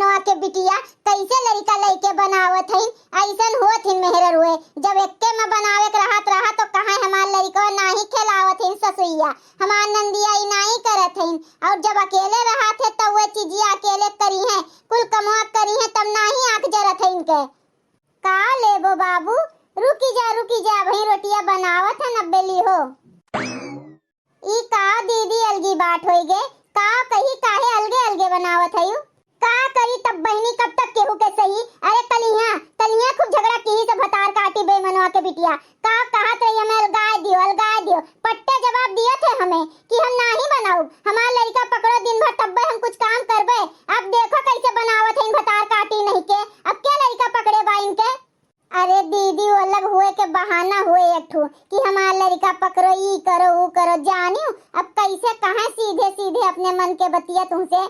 मनवा के बिटिया कैसे लड़का लइके बनावत हइन। ऐसन होत हिन मेहर हुए जब एक्के में बनावे के रहा तो कहाँ हमार लड़का नहीं खिलावत हिन ससुइया, हमार नंदिया ई नहीं करत हिन। और जब अकेले रहा थे तब वो चीजिया अकेले करी है, कुल कमवा करी है, तब नहीं आंख जरत है इनके। का लेबो बाबू, रुकी जा भाई रोटियां बनावत है नब्बेली हो। ई का दीदी अलगी बात होई गे, का कही काहे अलगे अलगे बनावत है का करी तब बहनी कब तक केहू के सही। अरे कलिया खूब झगड़ा की से भतार काटी बेमनवा के बिटिया का कहत रही हमें अलगाए दियो पट्टे जवाब दिए थे हमें कि हम नहीं बनाऊ, हमार लड़का पकड़ो दिन भर तब हम कुछ काम करबे। अब देखो कैसे बनावत है इन भतार काटी नहीं के, अब क्या लड़का पकड़े बा इनके। अरे दीदी वो अलग हुए के बहाना हुए एक ठो कि हमार लड़का पकड़ो ई करो वो करो, जानियो अब कैसे कहां सीधे अपने मन के बतिया तुमसे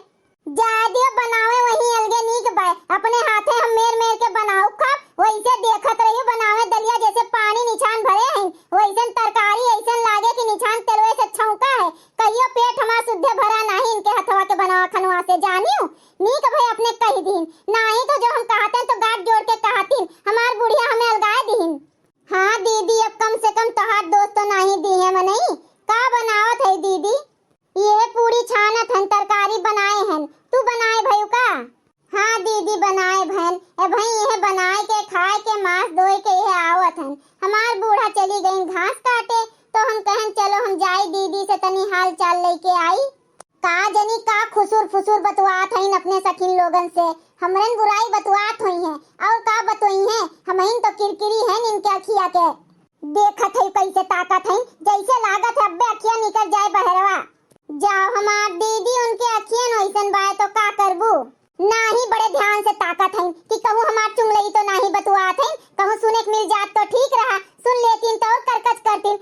जा दियो। बनावे वही अलगे नीक बाय, अपने हाथे हम मेर के बनाऊ खब वैसे देखत रहियो। बनावे दलिया जैसे पानी निछान भरे हैं वैसे तरकारी ऐसन लागे कि निछान तेलवे से छौका है। कहियो पेट हमार शुद्ध भरा नहीं इनके हथवा के बनावा खनवा से, जानियो नीक भाई अपने कही दीन नहीं तो जो हम कहते तो गांठ जोड़ के कहतीन हमार बुढ़िया हमें अलगाए दीन। हाँ दीदी अब कम से कम तोहार दोस्त तो नहीं दी है मनई। का बनावत है दीदी? ये पूरी छानत हन, तरकारी बनाए हन, तू बनाए भयू का? हाँ दीदी बनाए बहन, ए भाई यह बनाए के खाए के मांस धोए के यह आवत हन। हमार बूढ़ा चली गई घास काटे तो हम कहन चलो हम जाई दीदी से तनी हाल चाल लेके आई। का जनी का खुसुर फुसुर बतवात हइन अपने सखीन लोगन से, हमरन बुराई बतवात हुई है और का बतोई है हमइन तो किरकिरी है इनके अखिया के। देखत है कैसे ताकत है जैसे लागत है अब्बे अखिया निकल जाए बहरवा। जाओ हमार दीदी उनके अखियन वैसन बाय तो का करबू। नाही बड़े ध्यान से ताकत है कि कहूँ हमार चुंगलई तो नहीं बतवात है, कहूँ सुने के मिल जात तो ठीक रहा, सुन लेतीन तो और करकच करतीन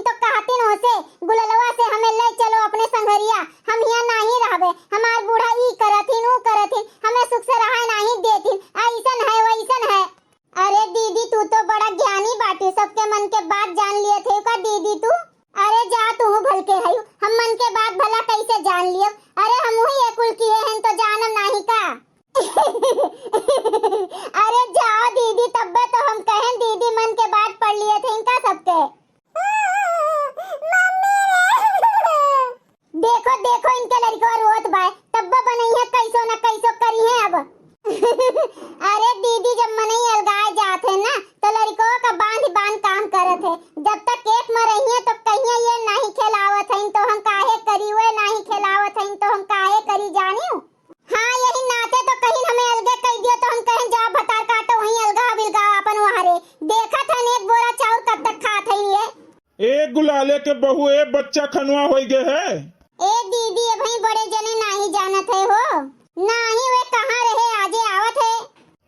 तो कहतीन होसे गुललवा से हमें ले चलो अपने संघरिया, हम यहाँ नहीं रहबे, हमार बूढ़ा ई करथिन ऊ करथिन, हमें सुख से रहा नहीं देथिन, ऐसन है वैसन है। अरे दीदी तू तो बड़ा ज्ञानी बाटी, सबके मन के बात जान लिए थे का दीदी तू। अरे जा तू भल के है, हम मन के बात भला कैसे जान लियो। अरे हम ही एकुल किए हैं तो जानम नहीं का। अरे जाओ दीदी तब्बे तो हम कहें दीदी मन के बात पढ़ लिए थे इनका सबके। देखो इनके लड़का रोत बाय तब्बे बनई है कैसो न कैसो करी है अब। अरे दीदी जब मनई अलगाए जाते ना तो लड़कों का बांध काम करत है, जब तक एक में रही है तो कहिए ये नहीं खिलावत है तो हम काहे करी, वे नहीं खिलावत है तो हम काहे करी जानियो। हाँ यही नाते तो कहीं हमें अलगे कह दियो तो हम कहें जा भतार काटो वहीं अलगा अपन वहारे। देखा था एक बोरा चाउर कब तक खात है ये। ए गुलाले के बहू ए बच्चा खनवा हो गए है। ए दीदी भाई बड़े जने नहीं जानत है हो, नहीं वे कहाँ रहे आजे आवत है।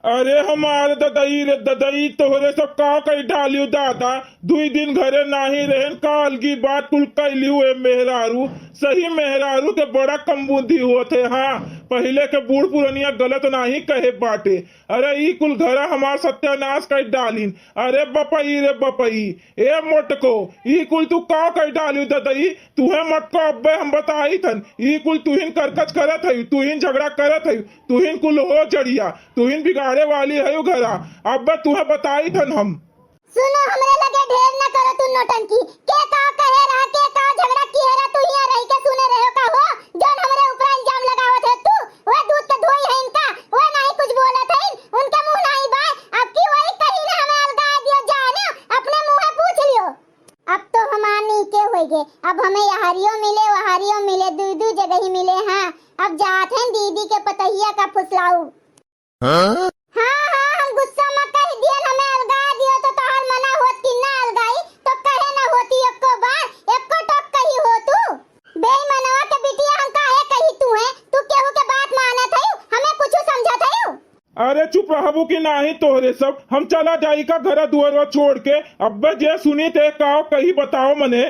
अरे हमारे ददई तोहरे सब का कही डालियो दादा, 2 दिन घरे नहीं रहन काल की बात कुल कैली हुए मेहरारू, सही मेहरारू के बड़ा कमबुद्धि होते। हाँ पहले के बूढ़ पुरनिया गलत नहीं कहे बाटे। अरे ई कुल घरा हमार सत्यानाश कर डालिन। अरे बपई रे बपई ए मोटको ई कुल तू का कही डालियो ददई, तुहे मटको अब्बे हम बताई थन ई कुल तुहिन करकच करत है, तुहिन झगड़ा करत है, तुहिन कुल हो जड़िया, तुहिन बिगाड़े वाली है घरा, अब्बे तुहे बताई थन हम। सुनो हमरे लगे ढेर न करो तू नौटंकी, के का कहे रहा के का झगड़ा की है तू यहाँ रह के सुने रहे का हो, जोन हमरे ऊपर इल्जाम लगावत है तू, वो दूध के धोई है इनका, वो नहीं कुछ बोलत है, उनके मुंह नहीं बाय, अब की वही कही ना हमें अलगा दियो जाने, अपने मुंह में पूछ लियो। अब तो हमार नीचे हो गए, अब हमें यहारियों मिले दू जगह ही मिले। हाँ अब जाते हैं दीदी के पतहिया का फुसलाऊ। हाँ हम गुस्सा मत कर दिए, हमें अलगा दियो तो तोहर मना होत कि ना अलगाई तो कहे ना होती एको बार, एको टोक कही हो तू बेईमानवा के बिटिया, हम काहे कही तू है, तू केहू के बात मानत है, हमें कुछ समझत है। अरे चुप रहबू की नहीं तोहरे सब, हम चला जाई का घर दुआर छोड़ के, अब्बे जे सुनी थे का कही बताओ मने।